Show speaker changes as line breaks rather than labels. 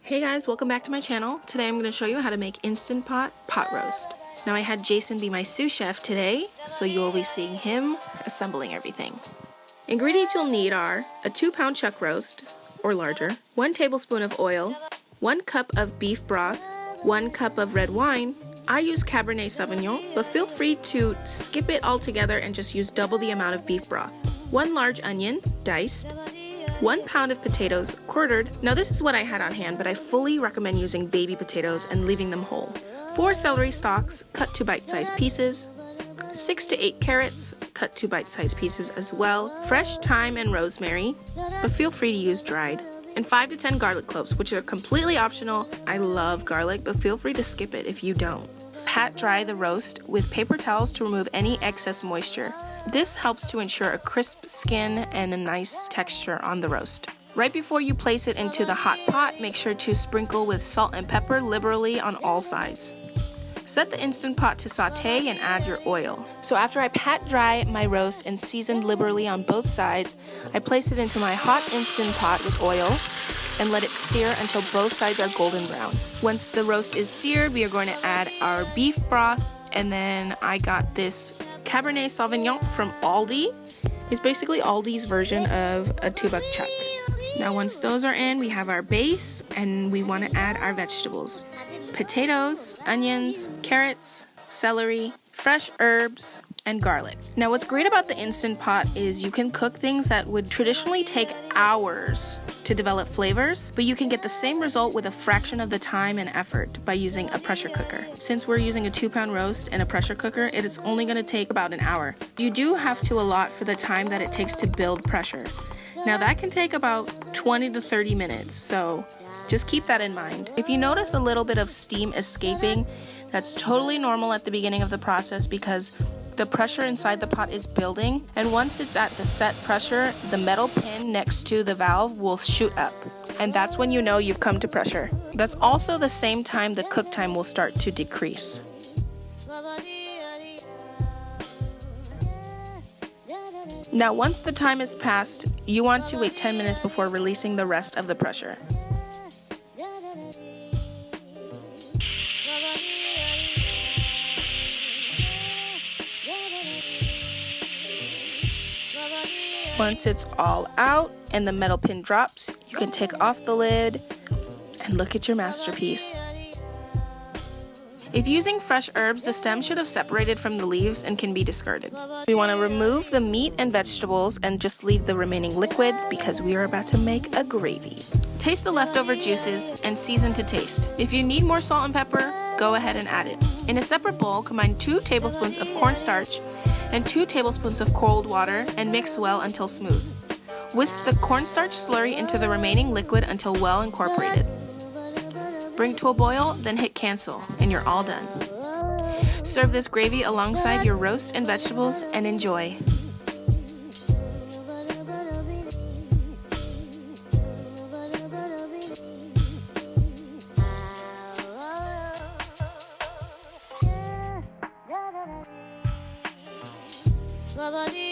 Hey guys, welcome back to my channel. Today I'm going to show you how to make Instant Pot pot roast. Now I had Jason be my sous chef today, so you will be seeing him assembling everything. Ingredients you'll need are a 2-pound chuck roast, or larger, 1 tablespoon of oil, 1 cup of beef broth, 1 cup of red wine. I use Cabernet Sauvignon, but feel free to skip it altogether and just use double the amount of beef broth. 1 large onion, diced, 1 pound of potatoes, quartered. Now this is what I had on hand, but I fully recommend using baby potatoes and leaving them whole. 4 celery stalks, cut to bite-sized pieces. 6 to 8 carrots, cut to bite-sized pieces as well. Fresh thyme and rosemary, but feel free to use dried. And 5 to 10 garlic cloves, which are completely optional. I love garlic, but feel free to skip it if you don't. Pat dry the roast with paper towels to remove any excess moisture. This helps to ensure a crisp skin and a nice texture on the roast. Right before you place it into the hot pot, make sure to sprinkle with salt and pepper liberally on all sides. Set the Instant Pot to saute and add your oil. So after I pat dry my roast and seasoned liberally on both sides, I place it into my hot Instant Pot with oil and let it sear until both sides are golden brown. Once the roast is seared, we are going to add our beef broth, and then I got this Cabernet Sauvignon from Aldi. It's basically Aldi's version of a $2 chuck. Now once those are in, we have our base and we want to add our vegetables. Potatoes, onions, carrots, celery, fresh herbs, and garlic. Now what's great about the Instant Pot is you can cook things that would traditionally take hours to develop flavors, but you can get the same result with a fraction of the time and effort by using a pressure cooker. Since we're using a 2-pound roast in a pressure cooker, it is only going to take about an hour. You do have to allot for the time that it takes to build pressure. Now that can take about 20 to 30 minutes, so just keep that in mind. If you notice a little bit of steam escaping, that's totally normal at the beginning of the process because the pressure inside the pot is building, and once it's at the set pressure, the metal pin next to the valve will shoot up, and that's when you know you've come to pressure. That's also the same time the cook time will start to decrease. Now once the time is passed, you want to wait 10 minutes before releasing the rest of the pressure. Once it's all out and the metal pin drops, you can take off the lid and look at your masterpiece. If using fresh herbs, the stem should have separated from the leaves and can be discarded. We want to remove the meat and vegetables and just leave the remaining liquid because we are about to make a gravy. Taste the leftover juices and season to taste. If you need more salt and pepper, go ahead and add it. In a separate bowl, combine 2 tablespoons of cornstarch and 2 tablespoons of cold water and mix well until smooth. Whisk the cornstarch slurry into the remaining liquid until well incorporated. Bring to a boil, then hit cancel, and you're all done. Serve this gravy alongside your roast and vegetables and enjoy.
Bye-bye.